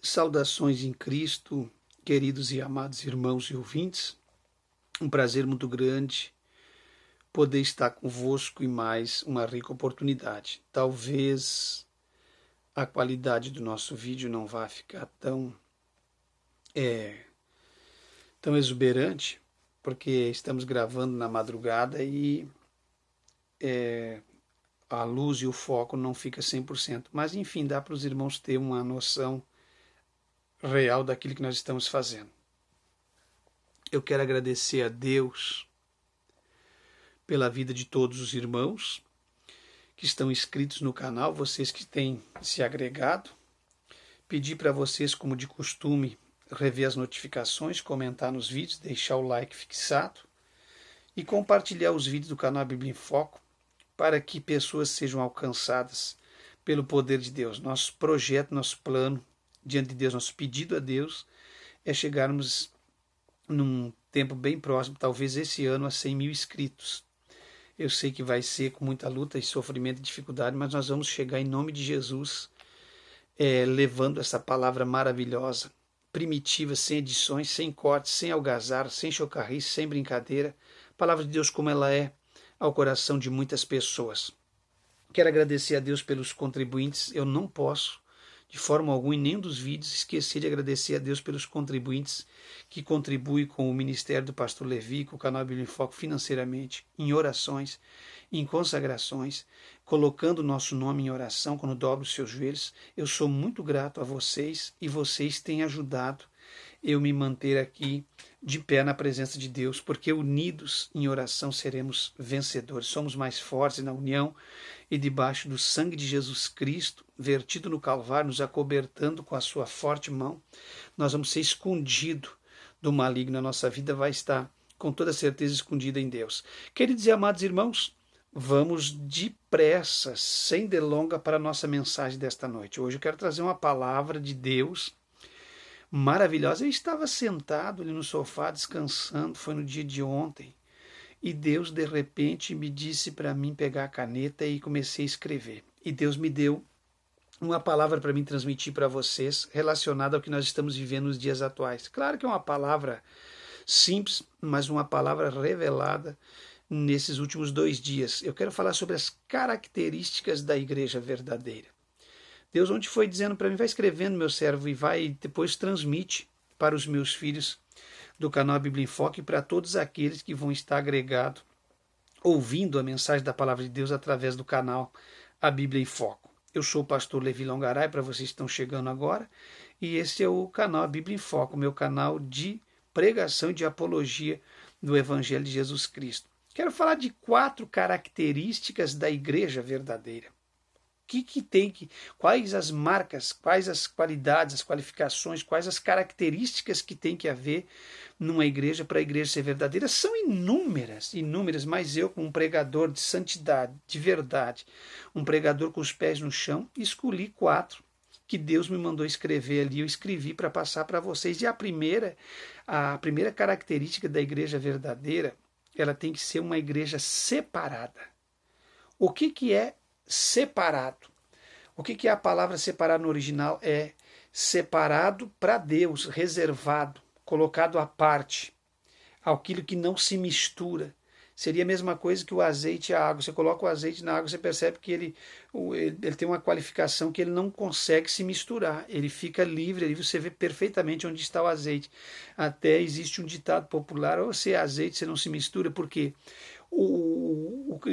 Saudações em Cristo, queridos e amados irmãos e ouvintes. Um prazer muito grande poder estar convosco em mais uma rica oportunidade. Talvez a qualidade do nosso vídeo não vá ficar tão exuberante, porque estamos gravando na madrugada e a luz e o foco não fica 100%. Mas enfim, dá para os irmãos ter uma noção real daquilo que nós estamos fazendo. Eu quero agradecer a Deus pela vida de todos os irmãos que estão inscritos no canal, vocês que têm se agregado. Pedir para vocês, como de costume, rever as notificações, comentar nos vídeos, deixar o like fixado e compartilhar os vídeos do canal Bíblia em Foco para que pessoas sejam alcançadas pelo poder de Deus. Nosso projeto, nosso plano diante de Deus, nosso pedido a Deus é chegarmos num tempo bem próximo, talvez esse ano, a 100 mil inscritos. Eu sei que vai ser com muita luta e sofrimento e dificuldade, mas nós vamos chegar em nome de Jesus, levando essa palavra maravilhosa, primitiva, sem edições, sem cortes, sem algazarra, sem chocarrice, sem brincadeira. A palavra de Deus como ela é ao coração de muitas pessoas. Quero agradecer a Deus pelos contribuintes. Eu não posso, de forma alguma, em nenhum dos vídeos, esquecer de agradecer a Deus pelos contribuintes que contribuem com o ministério do pastor Levi, com o canal Bíblia em Foco financeiramente, em orações, em consagrações, colocando o nosso nome em oração quando dobro os seus joelhos. Eu sou muito grato a vocês e vocês têm ajudado eu me manter aqui de pé na presença de Deus, porque unidos em oração seremos vencedores. Somos mais fortes na união e debaixo do sangue de Jesus Cristo, vertido no Calvário, nos acobertando com a sua forte mão. Nós vamos ser escondidos do maligno. A nossa vida vai estar com toda certeza escondida em Deus. Queridos e amados irmãos, vamos depressa, sem delonga, para a nossa mensagem desta noite. Hoje eu quero trazer uma palavra de Deus maravilhosa. Eu estava sentado ali no sofá descansando, foi no dia de ontem, e Deus de repente me disse para mim pegar a caneta e comecei a escrever. E Deus me deu uma palavra para mim transmitir para vocês relacionada ao que nós estamos vivendo nos dias atuais. Claro que é uma palavra simples, mas uma palavra revelada nesses últimos 2 dias. Eu quero falar sobre as características da igreja verdadeira. Deus ontem foi dizendo para mim, vai escrevendo, meu servo, e vai depois transmite para os meus filhos do canal Bíblia em Foco e para todos aqueles que vão estar agregados, ouvindo a mensagem da palavra de Deus através do canal A Bíblia em Foco. Eu sou o pastor Levi Longaray, para vocês que estão chegando agora, e esse é o canal A Bíblia em Foco, meu canal de pregação e de apologia do Evangelho de Jesus Cristo. Quero falar de 4 características da igreja verdadeira. Quais as marcas, quais as qualidades, as qualificações, quais as características que tem que haver numa igreja para a igreja ser verdadeira? São inúmeras, mas eu, como um pregador de santidade, de verdade, um pregador com os pés no chão, escolhi 4 que Deus me mandou escrever ali, eu escrevi para passar para vocês. E a primeira característica da igreja verdadeira, ela tem que ser uma igreja separada. O que é separado? O que é a palavra separado no original? É separado para Deus, reservado, colocado à parte, aquilo que não se mistura. Seria a mesma coisa que o azeite e a água. Você coloca o azeite na água, você percebe que ele tem uma qualificação que ele não consegue se misturar. Ele fica livre, ali você vê perfeitamente onde está o azeite. Até existe um ditado popular, ou se é azeite, você não se mistura, porque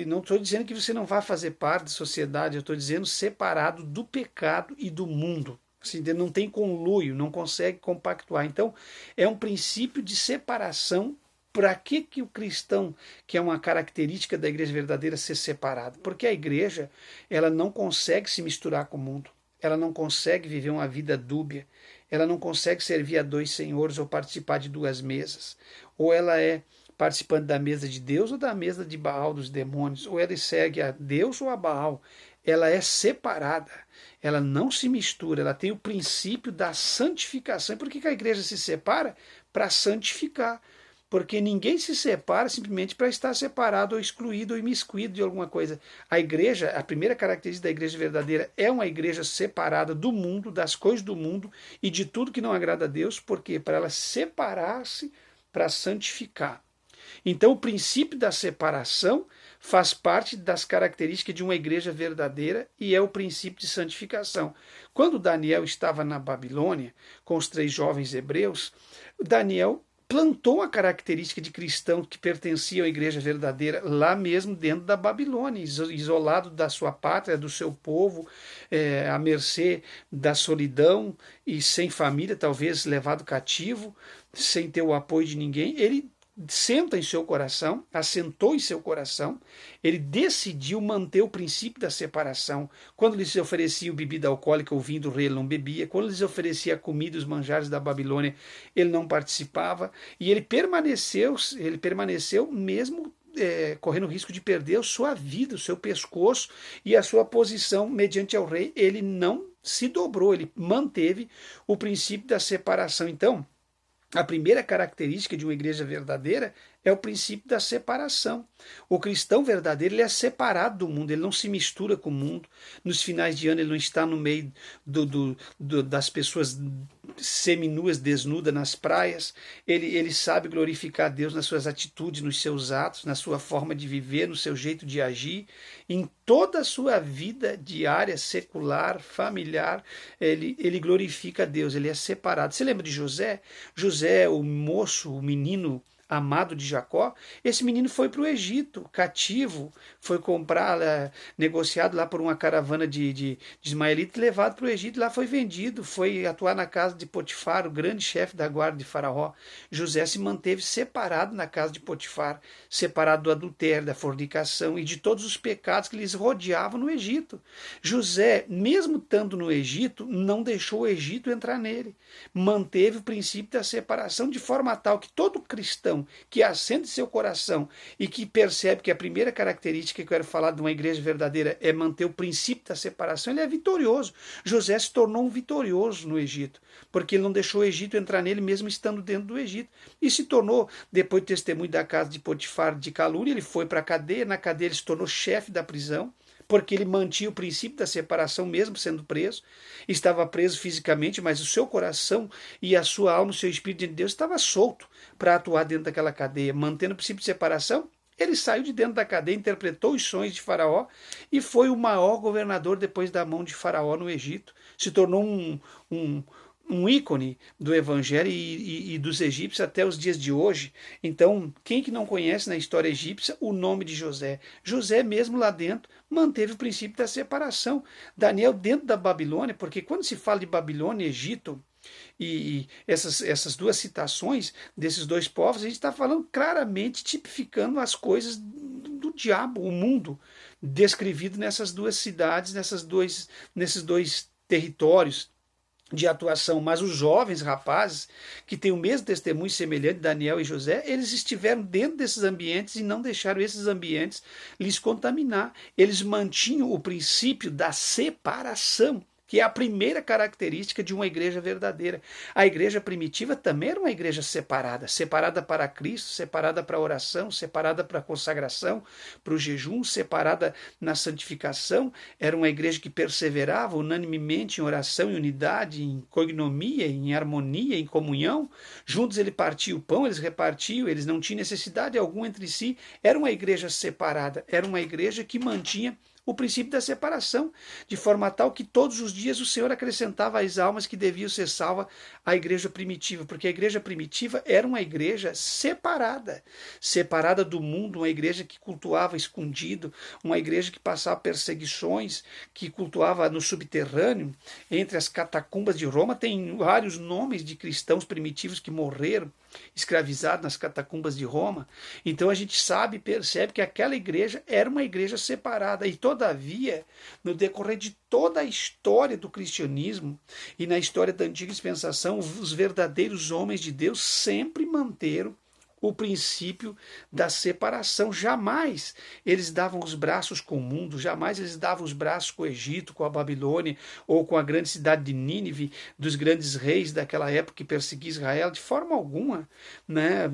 não estou dizendo que você não vai fazer parte da sociedade, eu estou dizendo separado do pecado e do mundo. Assim, não tem conluio, não consegue compactuar. Então, é um princípio de separação. Para que o cristão, que é uma característica da igreja verdadeira, ser separado? Porque a igreja, ela não consegue se misturar com o mundo, ela não consegue viver uma vida dúbia, ela não consegue servir a 2 senhores ou participar de 2 mesas. Ou ela é participante da mesa de Deus ou da mesa de Baal dos demônios, ou ela segue a Deus ou a Baal. Ela é separada, ela não se mistura, ela tem o princípio da santificação. E por que a igreja se separa? Para santificar. porque ninguém se separa simplesmente para estar separado ou excluído ou imiscuído de alguma coisa. A igreja, a primeira característica da igreja verdadeira é uma igreja separada do mundo, das coisas do mundo e de tudo que não agrada a Deus, porque para ela separar-se para santificar. Então, o princípio da separação faz parte das características de uma igreja verdadeira e é o princípio de santificação. Quando Daniel estava na Babilônia, com os 3 jovens hebreus, Daniel plantou a característica de cristão que pertencia à igreja verdadeira lá mesmo dentro da Babilônia, isolado da sua pátria, do seu povo, à mercê da solidão e sem família, talvez levado cativo, sem ter o apoio de ninguém. Ele senta em seu coração, assentou em seu coração, ele decidiu manter o princípio da separação. Quando lhes oferecia bebida alcoólica, o vinho do rei, ele não bebia. Quando lhes oferecia comida, os manjares da Babilônia, ele não participava. E ele permaneceu mesmo correndo o risco de perder a sua vida, o seu pescoço e a sua posição mediante ao rei. Ele não se dobrou, ele manteve o princípio da separação. Então, a primeira característica de uma igreja verdadeira é o princípio da separação. O cristão verdadeiro ele é separado do mundo, ele não se mistura com o mundo. Nos finais de ano ele não está no meio das pessoas seminuas, desnudas nas praias. Ele sabe glorificar a Deus nas suas atitudes, nos seus atos, na sua forma de viver, no seu jeito de agir. Em toda a sua vida diária, secular, familiar, ele glorifica a Deus, ele é separado. Você lembra de José? José, o moço, o menino amado de Jacó, esse menino foi para o Egito, cativo, foi negociado lá por uma caravana de ismaelitas, levado para o Egito, lá foi vendido, foi atuar na casa de Potifar, o grande chefe da guarda de Faraó. José se manteve separado na casa de Potifar, separado do adultério, da fornicação e de todos os pecados que lhes rodeavam no Egito. José, mesmo estando no Egito, não deixou o Egito entrar nele, manteve o princípio da separação de forma tal que todo cristão que acende seu coração e que percebe que a primeira característica que eu quero falar de uma igreja verdadeira é manter o princípio da separação, ele é vitorioso. José se tornou um vitorioso no Egito, porque ele não deixou o Egito entrar nele mesmo estando dentro do Egito, e se tornou, depois do testemunho da casa de Potifar de calúnia, ele foi para a cadeia, na cadeia ele se tornou chefe da prisão, porque ele mantinha o princípio da separação mesmo sendo preso, estava preso fisicamente, mas o seu coração e a sua alma, o seu espírito de Deus estava solto para atuar dentro daquela cadeia, mantendo o princípio de separação. Ele saiu de dentro da cadeia, interpretou os sonhos de Faraó e foi o maior governador depois da mão de Faraó no Egito, se tornou um ícone do evangelho e dos egípcios até os dias de hoje. Então, quem que não conhece na história egípcia o nome de José? José mesmo lá dentro manteve o princípio da separação. Daniel dentro da Babilônia, porque quando se fala de Babilônia e Egito, e essas duas citações desses dois povos, a gente está falando claramente, tipificando as coisas do diabo, o mundo, descrevido nessas duas cidades, nesses dois territórios de atuação. Mas os jovens rapazes, que têm o mesmo testemunho semelhante de Daniel e José, eles estiveram dentro desses ambientes e não deixaram esses ambientes lhes contaminar. Eles mantinham o princípio da separação, que é a primeira característica de uma igreja verdadeira. A igreja primitiva também era uma igreja separada, separada para Cristo, separada para a oração, separada para a consagração, para o jejum, separada na santificação. Era uma igreja que perseverava unanimemente em oração, em unidade, em coignomia, em harmonia, em comunhão. Juntos ele partia o pão, eles repartiam, eles não tinham necessidade alguma entre si. Era uma igreja separada, era uma igreja que mantinha o princípio da separação, de forma tal que todos os dias o Senhor acrescentava as almas que deviam ser salvas à igreja primitiva, porque a igreja primitiva era uma igreja separada, separada do mundo, uma igreja que cultuava escondido, uma igreja que passava perseguições, que cultuava no subterrâneo, entre as catacumbas de Roma. Tem vários nomes de cristãos primitivos que morreram escravizados nas catacumbas de Roma. Então a gente sabe, percebe que aquela igreja era uma igreja separada, e todavia, no decorrer de toda a história do cristianismo e na história da antiga dispensação, os verdadeiros homens de Deus sempre manteram o princípio da separação. Jamais eles davam os braços com o mundo, jamais eles davam os braços com o Egito, com a Babilônia ou com a grande cidade de Nínive, dos grandes reis daquela época que perseguiam Israel, de forma alguma, né?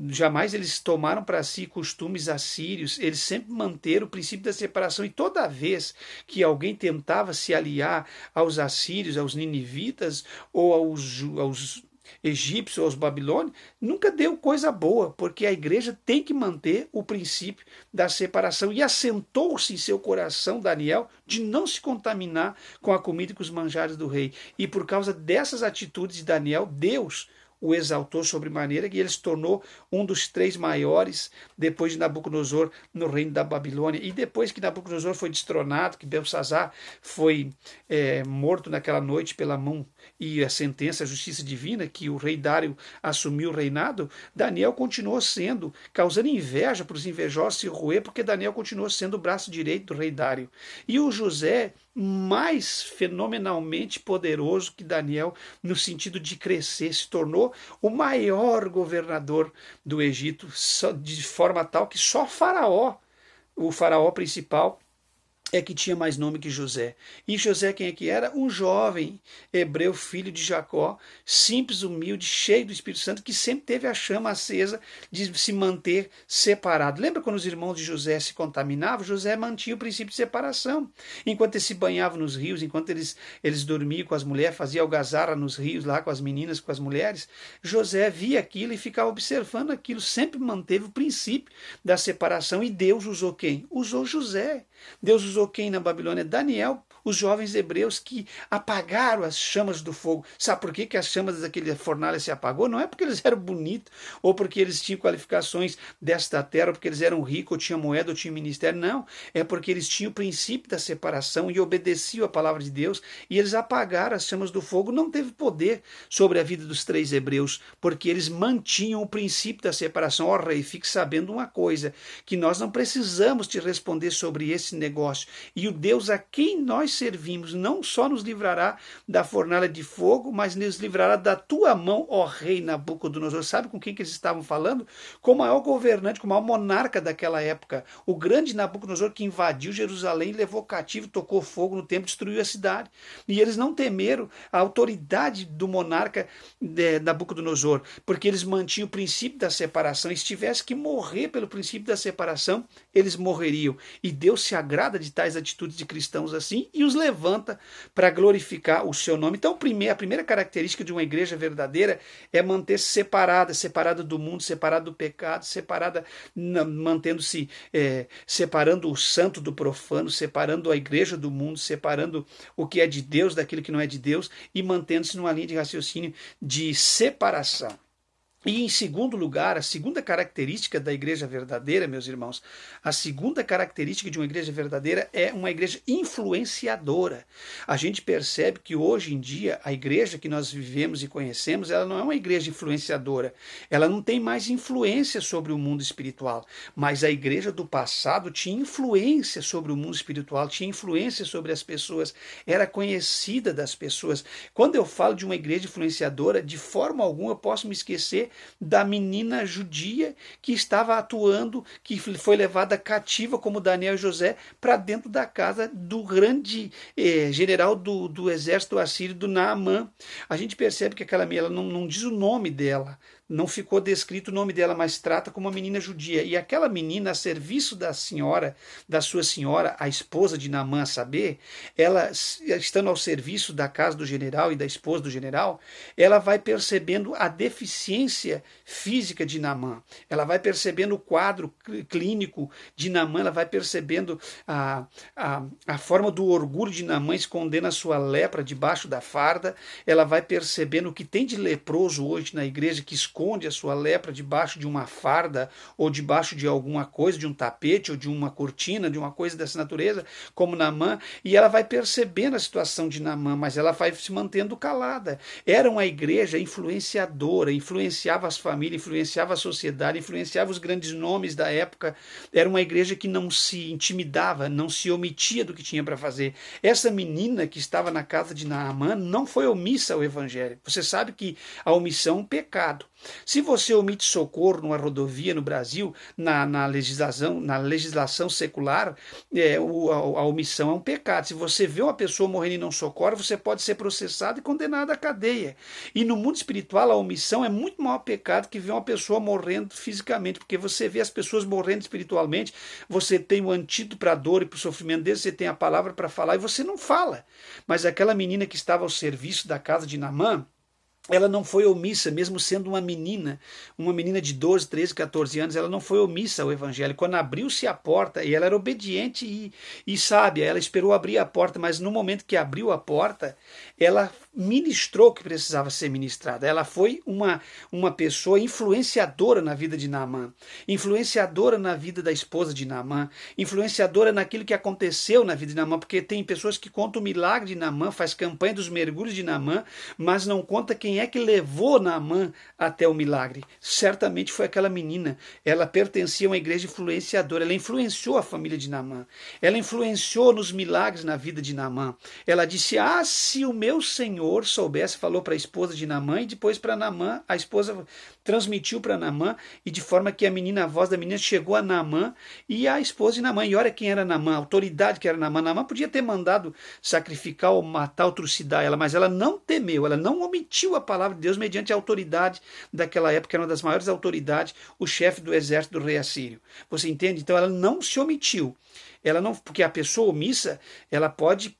Jamais eles tomaram para si costumes assírios, eles sempre manteram o princípio da separação, e toda vez que alguém tentava se aliar aos assírios, aos ninivitas ou aos egípcios ou aos babilônios, nunca deu coisa boa, porque a igreja tem que manter o princípio da separação, e assentou-se em seu coração Daniel de não se contaminar com a comida e com os manjares do rei, e por causa dessas atitudes de Daniel, Deus o exaltou sobremaneira, e ele se tornou um dos 3 maiores depois de Nabucodonosor no reino da Babilônia. E depois que Nabucodonosor foi destronado, que Belsazar foi morto naquela noite pela mão e a sentença, a justiça divina, que o rei Dário assumiu o reinado, Daniel continuou sendo, causando inveja para os invejosos se roer, porque Daniel continuou sendo o braço direito do rei Dário. E o José, mais fenomenalmente poderoso que Daniel, no sentido de crescer, se tornou o maior governador do Egito, de forma tal que só Faraó, o faraó principal, é que tinha mais nome que José. E José quem é que era? Um jovem hebreu, filho de Jacó, simples, humilde, cheio do Espírito Santo, que sempre teve a chama acesa de se manter separado. Lembra quando os irmãos de José se contaminavam? José mantinha o princípio de separação. Enquanto eles se banhavam nos rios, enquanto eles dormiam com as mulheres, faziam algazarra nos rios lá com as meninas, com as mulheres, José via aquilo e ficava observando aquilo, sempre manteve o princípio da separação. E Deus usou quem? Usou José. Deus usou quem na Babilônia? Daniel, os jovens hebreus que apagaram as chamas do fogo. Sabe por que as chamas daquele fornalha se apagou? Não é porque eles eram bonitos, ou porque eles tinham qualificações desta terra, ou porque eles eram ricos, ou tinham moeda, ou tinham ministério. Não, é porque eles tinham o princípio da separação e obedeciam a palavra de Deus, e eles apagaram as chamas do fogo. Não teve poder sobre a vida dos 3 hebreus, porque eles mantinham o princípio da separação. Ó rei, fique sabendo uma coisa, que nós não precisamos te responder sobre esse negócio, e o Deus a quem nós servimos não só nos livrará da fornalha de fogo, mas nos livrará da tua mão, ó rei Nabucodonosor. Sabe com quem que eles estavam falando? Com o maior governante, com o maior monarca daquela época, o grande Nabucodonosor, que invadiu Jerusalém, levou cativo, tocou fogo no templo, destruiu a cidade. E eles não temeram a autoridade do monarca Nabucodonosor, porque eles mantinham o princípio da separação, e se tivesse que morrer pelo princípio da separação, eles morreriam. E Deus se agrada de tais atitudes de cristãos assim e os levanta para glorificar o seu nome. Então, a primeira característica de uma igreja verdadeira é manter-se separada do mundo, separada do pecado, mantendo-se, separando o santo do profano, separando a igreja do mundo, separando o que é de Deus daquilo que não é de Deus, e mantendo-se numa linha de raciocínio de separação. E em segundo lugar, a segunda característica da igreja verdadeira, meus irmãos, a segunda característica de uma igreja verdadeira é uma igreja influenciadora. A gente percebe que hoje em dia a igreja que nós vivemos e conhecemos, ela não é uma igreja influenciadora. Ela não tem mais influência sobre o mundo espiritual. Mas a igreja do passado tinha influência sobre o mundo espiritual, tinha influência sobre as pessoas, era conhecida das pessoas. Quando eu falo de uma igreja influenciadora, de forma alguma eu posso me esquecer da menina judia que estava atuando, que foi levada cativa como Daniel e José para dentro da casa do grande general do exército assírio, do Naamã. A gente percebe que aquela menina, ela não diz o nome dela, não ficou descrito o nome dela, mas trata como uma menina judia. E aquela menina, a serviço da sua senhora, a esposa de Naamã, a saber, ela, estando ao serviço da casa do general e da esposa do general, ela vai percebendo a deficiência física de Naamã. Ela vai percebendo o quadro clínico de Naamã, ela vai percebendo a forma do orgulho de Naamã escondendo a sua lepra debaixo da farda. Ela vai percebendo o que tem de leproso hoje na igreja, que esconde a sua lepra debaixo de uma farda, ou debaixo de alguma coisa, de um tapete, ou de uma cortina, de uma coisa dessa natureza, como Naamã, e ela vai percebendo a situação de Naamã, mas ela vai se mantendo calada. Era uma igreja influenciadora, influenciava as famílias, influenciava a sociedade, influenciava os grandes nomes da época. Era uma igreja que não se intimidava, não se omitia do que tinha para fazer. Essa menina que estava na casa de Naamã não foi omissa ao evangelho. Você sabe que a omissão é um pecado. Se você omite socorro numa rodovia no Brasil, na legislação secular, a omissão é um pecado. Se você vê uma pessoa morrendo e não socorre, você pode ser processado e condenado à cadeia. E no mundo espiritual, a omissão é muito maior pecado que ver uma pessoa morrendo fisicamente, porque você vê as pessoas morrendo espiritualmente, você tem o antídoto para a dor e para o sofrimento deles, você tem a palavra para falar e você não fala. Mas aquela menina que estava ao serviço da casa de Naamã, ela não foi omissa, mesmo sendo uma menina de 12, 13, 14 anos, ela não foi omissa ao evangelho. Quando abriu-se a porta, e ela era obediente e sábia, ela esperou abrir a porta, mas no momento que abriu a porta, ela ministrou o que precisava ser ministrado. Ela foi uma pessoa influenciadora na vida de Naamã, influenciadora na vida da esposa de Naamã, influenciadora naquilo que aconteceu na vida de Naamã, porque tem pessoas que contam o milagre de Naamã, faz campanha dos mergulhos de Naamã, mas não conta quem é que levou Naamã até o milagre. Certamente foi aquela menina. Ela pertencia a uma igreja influenciadora. Ela influenciou a família de Naamã. Ela influenciou nos milagres na vida de Naamã. Ela disse: se o meu senhor soubesse, falou para a esposa de Naamã, e depois para Naamã, a esposa transmitiu para Naamã, e de forma que a voz da menina chegou a Naamã e a esposa de Naamã. E olha quem era Naamã, a autoridade que era Naamã. Naamã podia ter mandado sacrificar ou matar ou trucidar ela, mas ela não temeu, ela não omitiu a palavra de Deus mediante a autoridade daquela época, era uma das maiores autoridades, o chefe do exército do rei assírio. Você entende? Então ela não se omitiu. Ela não, porque a pessoa omissa, ela pode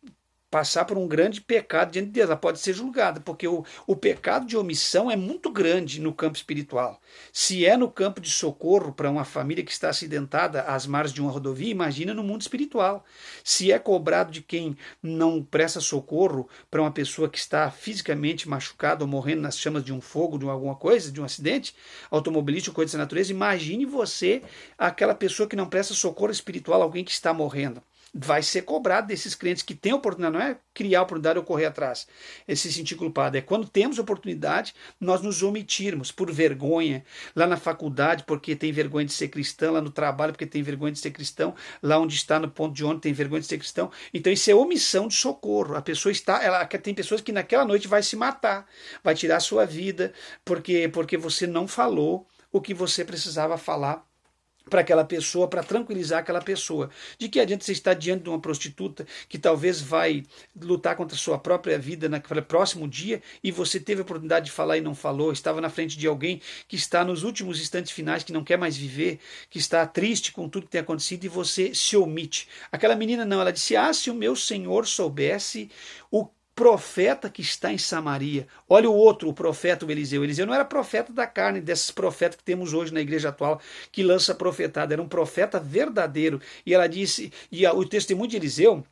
passar por um grande pecado diante de Deus, ela pode ser julgada, porque o pecado de omissão é muito grande no campo espiritual. Se é no campo de socorro para uma família que está acidentada às margens de uma rodovia, imagina no mundo espiritual. Se é cobrado de quem não presta socorro para uma pessoa que está fisicamente machucada ou morrendo nas chamas de um fogo, de alguma coisa, de um acidente automobilístico, coisa dessa natureza, imagine você aquela pessoa que não presta socorro espiritual, alguém que está morrendo. Vai ser cobrado desses crentes que têm oportunidade, não é criar oportunidade ou correr atrás, se sentir culpado, é quando temos oportunidade, nós nos omitirmos por vergonha, lá na faculdade porque tem vergonha de ser cristão, lá no trabalho porque tem vergonha de ser cristão, lá onde está no ponto de ônibus tem vergonha de ser cristão. Então isso é omissão de socorro. A pessoa tem pessoas que naquela noite vai se matar, vai tirar a sua vida, porque você não falou o que você precisava falar para aquela pessoa, para tranquilizar aquela pessoa. De que adianta você estar diante de uma prostituta que talvez vai lutar contra a sua própria vida naquele próximo dia e você teve a oportunidade de falar e não falou, estava na frente de alguém que está nos últimos instantes finais, que não quer mais viver, que está triste com tudo que tem acontecido e você se omite. Aquela menina não, ela disse: se o meu senhor soubesse o profeta que está em Samaria. Olha o outro, o profeta, o Eliseu. O Eliseu não era profeta da carne, desses profetas que temos hoje na igreja atual, que lança profetada. Era um profeta verdadeiro. E ela disse, o testemunho de Eliseu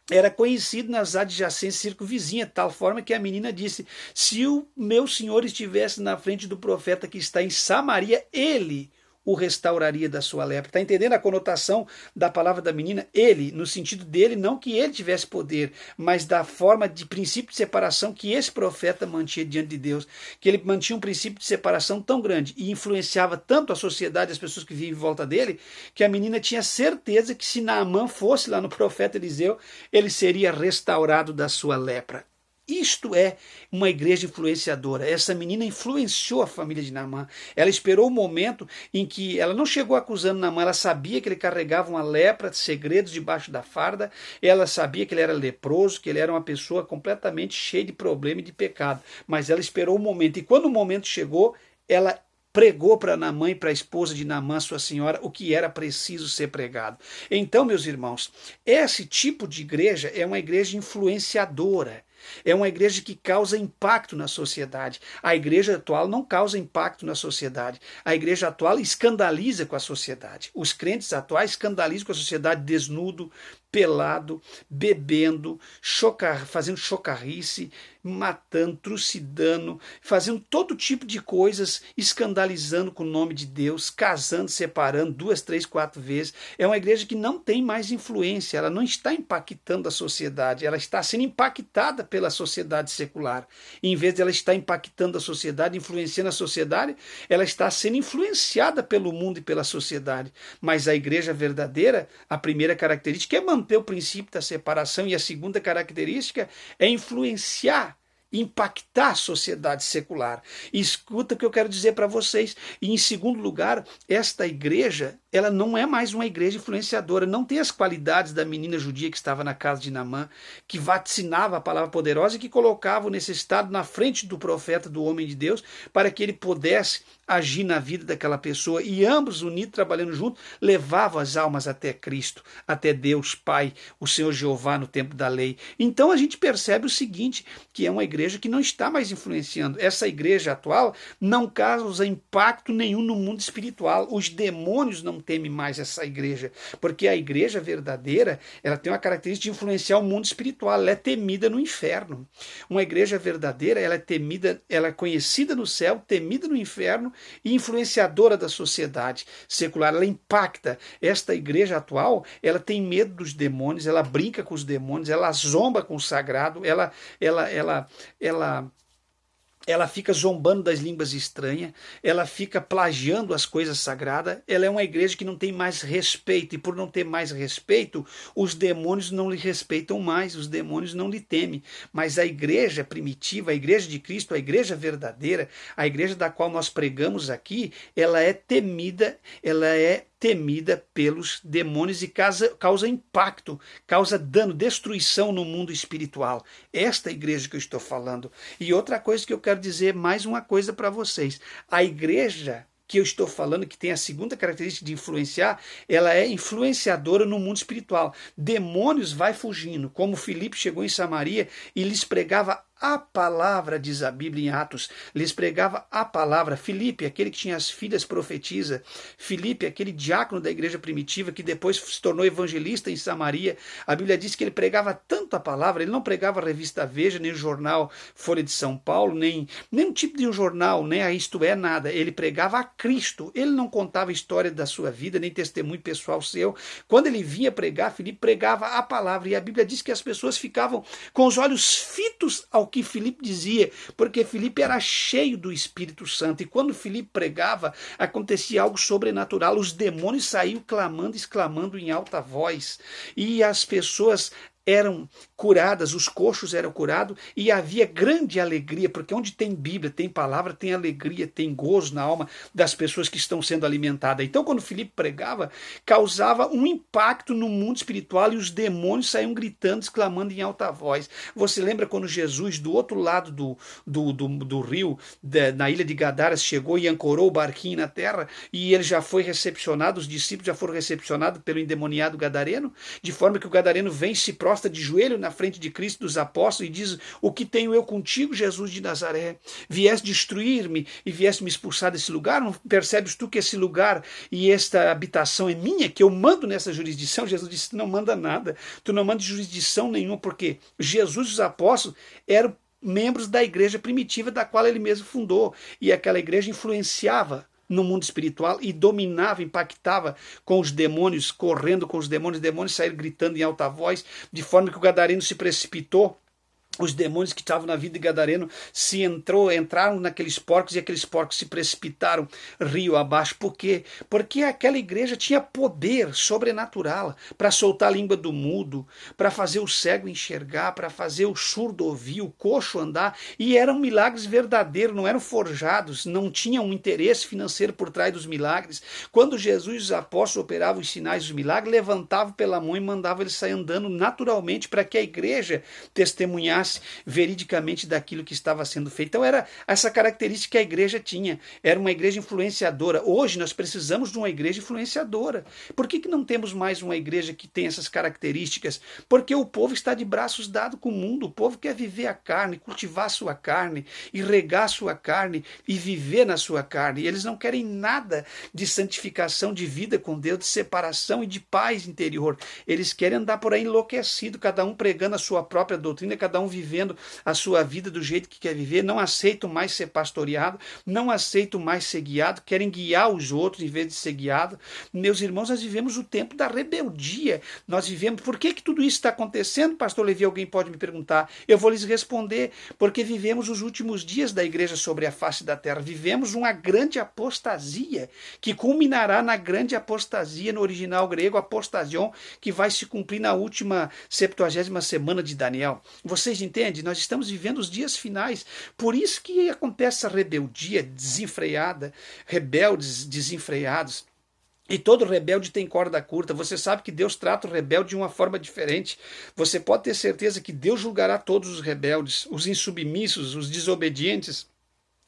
era conhecido nas adjacências circunvizinhas, de tal forma que a menina disse: se o meu senhor estivesse na frente do profeta que está em Samaria, ele o restauraria da sua lepra. Está entendendo a conotação da palavra da menina? Ele, no sentido dele, não que ele tivesse poder, mas da forma de princípio de separação que esse profeta mantinha diante de Deus, que ele mantinha um princípio de separação tão grande e influenciava tanto a sociedade, as pessoas que vivem em volta dele, que a menina tinha certeza que se Naamã fosse lá no profeta Eliseu, ele seria restaurado da sua lepra. Isto é uma igreja influenciadora. Essa menina influenciou a família de Naamã. Ela esperou o momento em que ela não chegou acusando Naamã, ela sabia que ele carregava uma lepra de segredos debaixo da farda, ela sabia que ele era leproso, que ele era uma pessoa completamente cheia de problema e de pecado. Mas ela esperou o momento, e quando o momento chegou, ela pregou para Naamã e para a esposa de Naamã, sua senhora, o que era preciso ser pregado. Então, meus irmãos, esse tipo de igreja é uma igreja influenciadora. É uma igreja que causa impacto na sociedade. A igreja atual não causa impacto na sociedade. A igreja atual escandaliza com a sociedade. Os crentes atuais escandalizam com a sociedade desnudo, pelado, bebendo, fazendo chocarrice, matando, trucidando, fazendo todo tipo de coisas, escandalizando com o nome de Deus, casando, separando 2, 3, 4 vezes. É uma igreja que não tem mais influência, ela não está impactando a sociedade, ela está sendo impactada pela sociedade secular. Em vez de ela estar impactando a sociedade, influenciando a sociedade, ela está sendo influenciada pelo mundo e pela sociedade. Mas a igreja verdadeira, a primeira característica é manter o princípio da separação, e a segunda característica é influenciar impactar a sociedade secular. E escuta o que eu quero dizer para vocês. E em segundo lugar, esta igreja, ela não é mais uma igreja influenciadora, não tem as qualidades da menina judia que estava na casa de Naamã, que vaticinava a palavra poderosa e que colocava o necessitado na frente do profeta, do homem de Deus, para que ele pudesse agir na vida daquela pessoa, e ambos unidos, trabalhando juntos, levavam as almas até Cristo, até Deus Pai, o Senhor Jeová no tempo da lei. Então a gente percebe o seguinte, que é uma igreja que não está mais influenciando. Essa igreja atual não causa impacto nenhum no mundo espiritual. Os demônios não temem mais essa igreja, porque a igreja verdadeira, ela tem uma característica de influenciar o mundo espiritual, ela é temida no inferno. Uma igreja verdadeira, ela é temida, ela é conhecida no céu, temida no inferno, e influenciadora da sociedade secular. Ela impacta. Esta igreja atual, ela tem medo dos demônios, ela brinca com os demônios, ela zomba com o sagrado, ela fica zombando das línguas estranhas, ela fica plagiando as coisas sagradas, ela é uma igreja que não tem mais respeito, e por não ter mais respeito, os demônios não lhe respeitam mais, os demônios não lhe temem. Mas a igreja primitiva, a igreja de Cristo, a igreja verdadeira, a igreja da qual nós pregamos aqui, ela é temida pelos demônios e causa impacto, causa dano, destruição no mundo espiritual. Esta igreja que eu estou falando. E outra coisa que eu quero dizer, mais uma coisa para vocês. A igreja que eu estou falando, que tem a segunda característica de influenciar, ela é influenciadora no mundo espiritual. Demônios vai fugindo, como Filipe chegou em Samaria e lhes pregava a palavra, diz a Bíblia em Atos, lhes pregava a palavra. Filipe, aquele que tinha as filhas profetiza, Filipe, aquele diácono da igreja primitiva que depois se tornou evangelista em Samaria, a Bíblia diz que ele pregava tanto a palavra, ele não pregava a revista Veja, nem o jornal Folha de São Paulo, nem um tipo de um jornal, nem a Isto É, nada, ele pregava a Cristo, ele não contava a história da sua vida, nem testemunho pessoal seu. Quando ele vinha pregar, Filipe pregava a palavra, e a Bíblia diz que as pessoas ficavam com os olhos fitos ao que Filipe dizia, porque Filipe era cheio do Espírito Santo, e quando Filipe pregava, acontecia algo sobrenatural, os demônios saíam clamando, exclamando em alta voz, e as pessoas eram curadas, os coxos eram curados, e havia grande alegria, porque onde tem Bíblia, tem palavra, tem alegria, tem gozo na alma das pessoas que estão sendo alimentadas. Então, quando Filipe pregava, causava um impacto no mundo espiritual, e os demônios saíam gritando, exclamando em alta voz. Você lembra quando Jesus, do outro lado do rio, na ilha de Gadaras, chegou e ancorou o barquinho na terra, e ele já foi recepcionado, os discípulos já foram recepcionados pelo endemoniado gadareno, de forma que o gadareno vem e se prostra de joelho na frente de Cristo, dos apóstolos, e diz: o que tenho eu contigo, Jesus de Nazaré? Vieste destruir-me e vieste me expulsar desse lugar? Não percebes tu que esse lugar e esta habitação é minha, que eu mando nessa jurisdição? Jesus disse: não manda nada, tu não manda jurisdição nenhuma, porque Jesus e os apóstolos eram membros da igreja primitiva da qual ele mesmo fundou, e aquela igreja influenciava no mundo espiritual e dominava, impactava com os demônios, correndo com os demônios saíram gritando em alta voz, de forma que o gadareno se precipitou. Os demônios que estavam na vida de gadareno entraram naqueles porcos, e aqueles porcos se precipitaram rio abaixo. Por quê? Porque aquela igreja tinha poder sobrenatural para soltar a língua do mudo, para fazer o cego enxergar, para fazer o surdo ouvir, o coxo andar, e eram milagres verdadeiros, não eram forjados, não tinham um interesse financeiro por trás dos milagres. Quando Jesus e os apóstolos operavam os sinais dos milagres, levantavam pela mão e mandavam eles sair andando naturalmente, para que a igreja testemunhasse veridicamente daquilo que estava sendo feito. Então era essa característica que a igreja tinha, era uma igreja influenciadora. Hoje nós precisamos de uma igreja influenciadora. Por que não temos mais uma igreja que tem essas características? Porque o povo está de braços dados com o mundo, o povo quer viver a carne, cultivar a sua carne, e regar a sua carne, e viver na sua carne. E eles não querem nada de santificação, de vida com Deus, de separação e de paz interior. Eles querem andar por aí enlouquecido, cada um pregando a sua própria doutrina, cada um vivendo a sua vida do jeito que quer viver, não aceitam mais ser pastoreado, não aceitam mais ser guiado, querem guiar os outros em vez de ser guiado. Meus irmãos, nós vivemos o tempo da rebeldia, nós vivemos... Por que tudo isso está acontecendo, pastor Levi? Alguém pode me perguntar, eu vou lhes responder: porque vivemos os últimos dias da igreja sobre a face da terra, vivemos uma grande apostasia, que culminará na grande apostasia, no original grego, apostasion, que vai se cumprir na última 70ª semana de Daniel. Vocês finais, entende? Nós estamos vivendo os dias finais. Por isso que acontece essa rebeldia desenfreada, rebeldes desenfreados. E todo rebelde tem corda curta. Você sabe que Deus trata o rebelde de uma forma diferente. Você pode ter certeza que Deus julgará todos os rebeldes, os insubmissos, os desobedientes,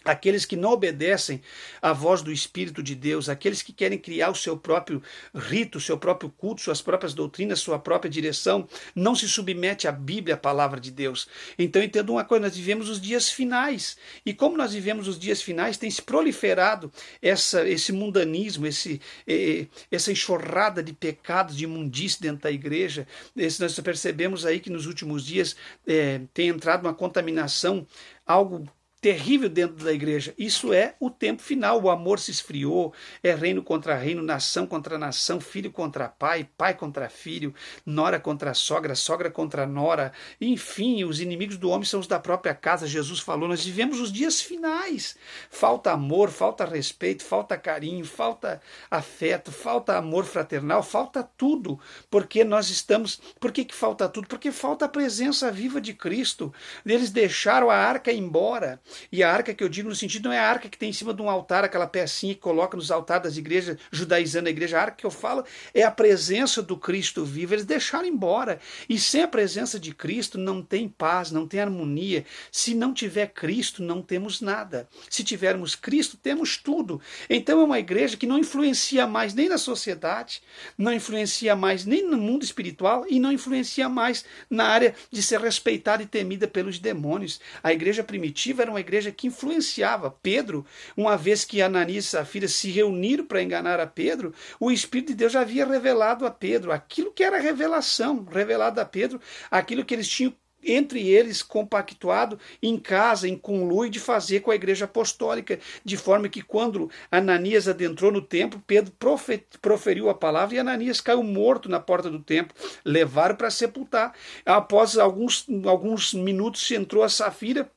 aqueles que não obedecem à voz do Espírito de Deus, aqueles que querem criar o seu próprio rito, o seu próprio culto, suas próprias doutrinas, sua própria direção, não se submete à Bíblia, a palavra de Deus. Então entenda uma coisa, nós vivemos os dias finais, e como nós vivemos os dias finais, tem se proliferado esse mundanismo, essa enxurrada de pecados, de imundície dentro da igreja. Nós percebemos aí que nos últimos dias tem entrado uma contaminação, algo terrível dentro da igreja. Isso é o tempo final. O amor se esfriou, é reino contra reino, nação contra nação, filho contra pai, pai contra filho, nora contra sogra, sogra contra nora. Enfim, os inimigos do homem são os da própria casa. Jesus falou, nós vivemos os dias finais. Falta amor, falta respeito, falta carinho, falta afeto, falta amor fraternal, falta tudo. Porque nós estamos... Por que falta tudo? Porque falta a presença viva de Cristo. Eles deixaram a arca embora. E a arca que eu digo no sentido não é a arca que tem em cima de um altar, aquela pecinha que coloca nos altares das igrejas, judaizando a igreja. A arca que eu falo é a presença do Cristo vivo. Eles deixaram embora. E sem a presença de Cristo não tem paz, não tem harmonia. Se não tiver Cristo, não temos nada. Se tivermos Cristo, temos tudo. Então é uma igreja que não influencia mais nem na sociedade, não influencia mais nem no mundo espiritual e não influencia mais na área de ser respeitada e temida pelos demônios. A igreja primitiva era uma igreja que influenciava. Pedro, uma vez que Ananias e Safira se reuniram para enganar a Pedro, o Espírito de Deus já havia revelado a Pedro aquilo que era revelação, revelado a Pedro, aquilo que eles tinham entre eles compactuado em casa, em conluio de fazer com a igreja apostólica, de forma que quando Ananias adentrou no templo, Pedro proferiu a palavra e Ananias caiu morto na porta do templo, levaram para sepultar. Após alguns minutos entrou a Safira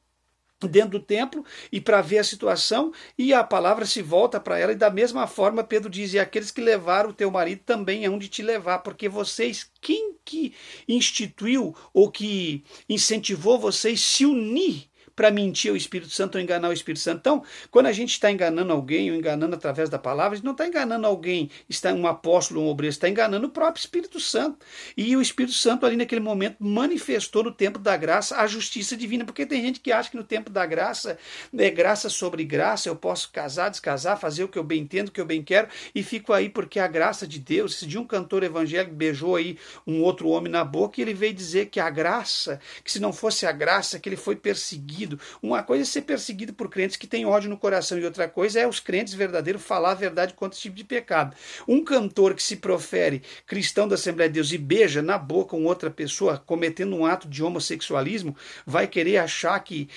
dentro do templo e para ver a situação, e a palavra se volta para ela, e da mesma forma Pedro diz, e aqueles que levaram o teu marido também hão de te levar, porque vocês, quem que instituiu ou que incentivou vocês se unir para mentir ao Espírito Santo ou enganar o Espírito Santo? Então, quando a gente está enganando alguém ou enganando através da palavra, a gente não está enganando alguém, está um apóstolo, um obreiro, está enganando o próprio Espírito Santo. E o Espírito Santo ali naquele momento manifestou no tempo da graça a justiça divina, porque tem gente que acha que no tempo da graça é graça sobre graça, eu posso casar, descasar, fazer o que eu bem entendo, o que eu bem quero, e fico aí porque a graça de Deus. Esse dia um cantor evangélico beijou aí um outro homem na boca e ele veio dizer que a graça, que se não fosse a graça, que ele foi perseguido. Uma coisa é ser perseguido por crentes que têm ódio no coração, e outra coisa é os crentes verdadeiros falar a verdade contra esse tipo de pecado. Um cantor que se profere cristão da Assembleia de Deus e beija na boca com outra pessoa cometendo um ato de homossexualismo, vai querer achar que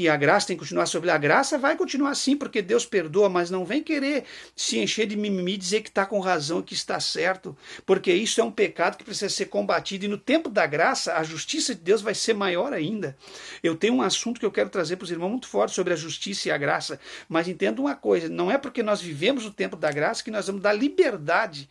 a graça tem que continuar sobre a graça? Vai continuar sim, porque Deus perdoa, mas não vem querer se encher de mimimi e dizer que está com razão e que está certo, porque isso é um pecado que precisa ser combatido, e no tempo da graça a justiça de Deus vai ser maior ainda. Eu tenho um assunto que eu quero trazer para os irmãos muito forte sobre a justiça e a graça, mas entenda uma coisa, não é porque nós vivemos o tempo da graça que nós vamos dar liberdade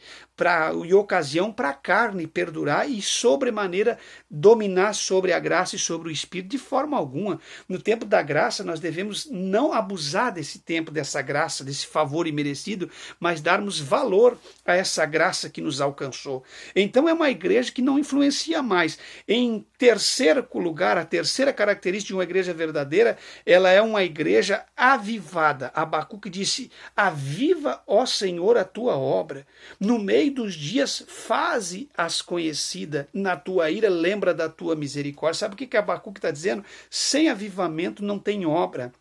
e ocasião para a carne perdurar e sobremaneira dominar sobre a graça e sobre o Espírito de forma alguma. No tempo da graça nós devemos não abusar desse tempo, dessa graça, desse favor imerecido, mas darmos valor a essa graça que nos alcançou. Então é uma igreja que não influencia mais. Em terceiro lugar, a terceira característica de uma igreja verdadeira, ela é uma igreja avivada. Abacuque disse, aviva, ó Senhor, a tua obra. No meio dos dias, faze-as conhecida. Na tua ira, lembra da tua misericórdia. Sabe o que Abacuque está dizendo? Sem avivamento não tem obra.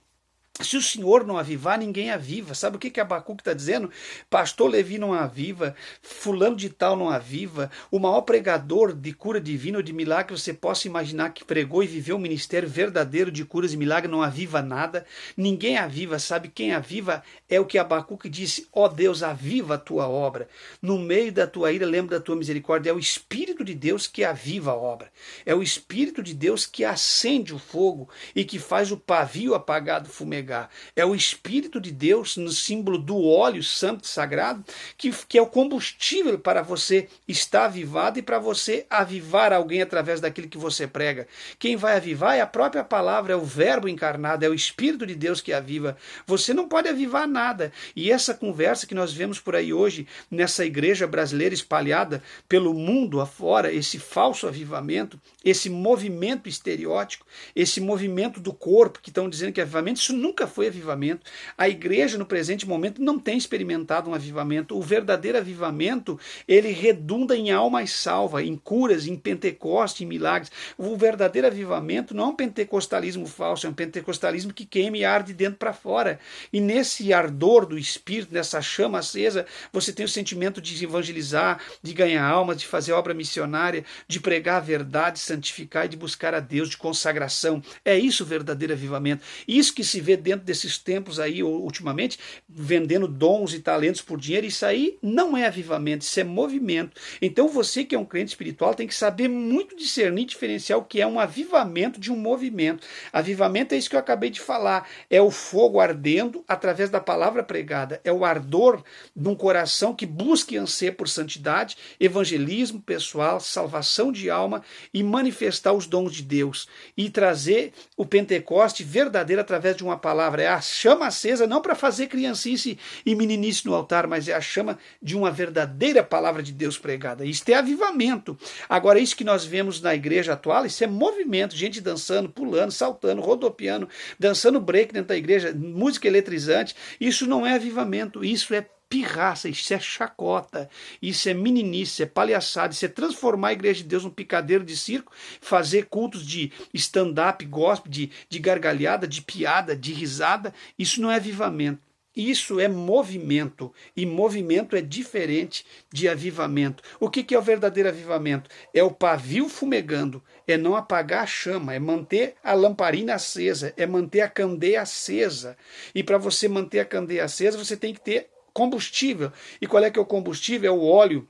Se o Senhor não avivar, ninguém aviva. Sabe o que Abacuque está dizendo? Pastor Levi não aviva, fulano de tal não aviva, o maior pregador de cura divina ou de milagre você possa imaginar que pregou e viveu um ministério verdadeiro de curas e milagres, não aviva nada. Ninguém aviva. Sabe quem aviva? É o que Abacuque disse, ó Deus, aviva a tua obra. No meio da tua ira, lembra da tua misericórdia. É o Espírito de Deus que aviva a obra. É o Espírito de Deus que acende o fogo e que faz o pavio apagado fumegar. carregar. É o Espírito de Deus, no símbolo do óleo santo e sagrado, que é o combustível para você estar avivado e para você avivar alguém através daquilo que você prega. Quem vai avivar é a própria palavra, é o verbo encarnado, é o Espírito de Deus que aviva. Você não pode avivar nada. E essa conversa que nós vemos por aí hoje, nessa igreja brasileira espalhada pelo mundo afora, esse falso avivamento, esse movimento estereótico, esse movimento do corpo que estão dizendo que é avivamento, isso nunca foi avivamento. A igreja no presente momento não tem experimentado um avivamento. O verdadeiro avivamento, ele redunda em alma e salva, em curas, em Pentecoste, em milagres. O verdadeiro avivamento não é um pentecostalismo falso, é um pentecostalismo que queima e arde de dentro para fora. E nesse ardor do Espírito, nessa chama acesa, você tem o sentimento de evangelizar, de ganhar almas, de fazer obra missionária, de pregar a verdade, santificar e de buscar a Deus, de consagração. É isso o verdadeiro avivamento. Isso que se vê dentro desses tempos aí, ultimamente, vendendo dons e talentos por dinheiro, isso aí não é avivamento, isso é movimento. Então você que é um crente espiritual tem que saber muito discernir, diferenciar o que é um avivamento de um movimento. Avivamento é isso que eu acabei de falar, é o fogo ardendo através da palavra pregada, é o ardor de um coração que busca e anseia por santidade, evangelismo pessoal, salvação de alma e manifestar os dons de Deus e trazer o Pentecoste verdadeiro através de uma palavra. É a chama acesa, não para fazer criancice e meninice no altar, mas é a chama de uma verdadeira palavra de Deus pregada. Isso é avivamento. Agora, isso que nós vemos na igreja atual, isso é movimento, gente dançando, pulando, saltando, rodopiando, dançando break dentro da igreja, música eletrizante. Isso não é avivamento, isso é pirraça, isso é chacota, isso é meninice, isso é palhaçada, isso é transformar a igreja de Deus num picadeiro de circo, fazer cultos de stand-up, gospel, de gargalhada, de piada, de risada. Isso não é avivamento. Isso é movimento, e movimento é diferente de avivamento. O que é o verdadeiro avivamento? É o pavio fumegando, é não apagar a chama, é manter a lamparina acesa, é manter a candeia acesa. E para você manter a candeia acesa, você tem que ter combustível. E qual é que é o combustível? É o óleo.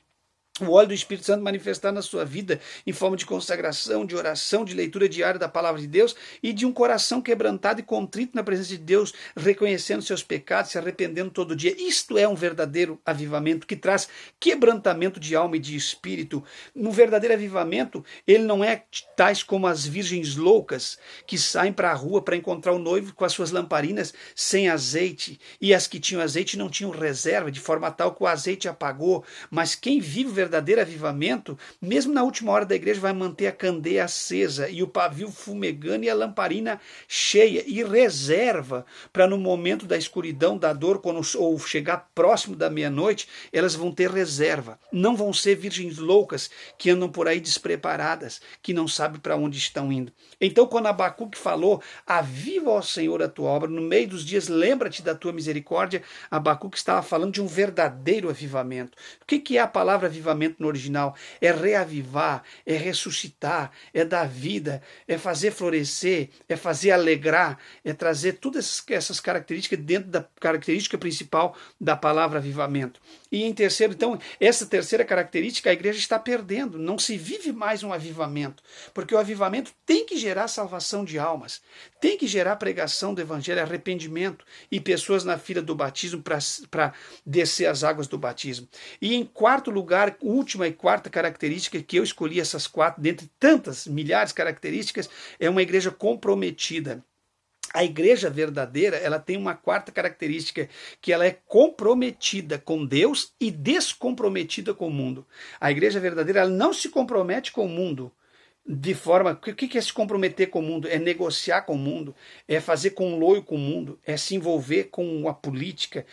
O óleo do Espírito Santo manifestar na sua vida em forma de consagração, de oração, de leitura diária da palavra de Deus e de um coração quebrantado e contrito na presença de Deus, reconhecendo seus pecados, se arrependendo todo dia. Isto é um verdadeiro avivamento que traz quebrantamento de alma e de espírito. No verdadeiro avivamento, ele não é tais como as virgens loucas que saem para a rua para encontrar o noivo com as suas lamparinas sem azeite, e as que tinham azeite não tinham reserva, de forma tal que o azeite apagou. Mas quem vive o verdadeiro avivamento, mesmo na última hora da igreja, vai manter a candeia acesa e o pavio fumegando e a lamparina cheia, e reserva para no momento da escuridão, da dor, quando ou chegar próximo da meia-noite, elas vão ter reserva. Não vão ser virgens loucas que andam por aí despreparadas, que não sabem para onde estão indo. Então, quando Abacuque falou, aviva, ó Senhor, a tua obra, no meio dos dias lembra-te da tua misericórdia, Abacuque estava falando de um verdadeiro avivamento. O que é a palavra avivamento no original? É reavivar, é ressuscitar, é dar vida, é fazer florescer, é fazer alegrar, é trazer todas essas características dentro da característica principal da palavra avivamento. E em terceiro, então, essa terceira característica a igreja está perdendo. Não se vive mais um avivamento, porque o avivamento tem que gerar salvação de almas, tem que gerar pregação do evangelho, arrependimento e pessoas na fila do batismo para descer as águas do batismo. E em quarto lugar, última e quarta característica que eu escolhi, essas quatro, dentre tantas milhares de características, é uma igreja comprometida. A igreja verdadeira, ela tem uma quarta característica, que ela é comprometida com Deus e descomprometida com o mundo. A igreja verdadeira, ela não se compromete com o mundo, de forma... O que é se comprometer com o mundo? É negociar com o mundo, é fazer conluio com o mundo, é se envolver com a política,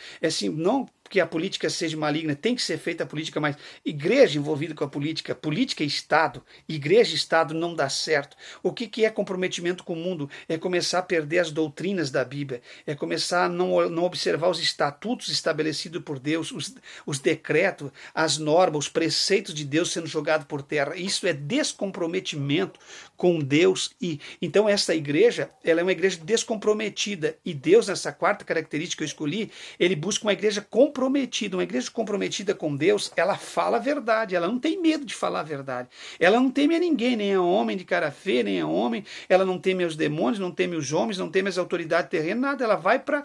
não que a política seja maligna, tem que ser feita a política, mas igreja envolvida com a política e Estado, igreja e Estado não dá certo. O que é comprometimento com o mundo? É começar a perder as doutrinas da Bíblia, é começar a não observar os estatutos estabelecidos por Deus, os decretos, as normas, os preceitos de Deus sendo jogados por terra. Isso é descomprometimento com Deus. E então essa igreja, ela é uma igreja descomprometida. E Deus, nessa quarta característica que eu escolhi, ele busca uma igreja comprometida. Uma igreja comprometida com Deus, ela fala a verdade, ela não tem medo de falar a verdade. Ela não teme a ninguém, nem a homem de cara feia, nem a homem. Ela não teme aos demônios, não teme os homens, não teme as autoridades terrenas, nada. Ela vai para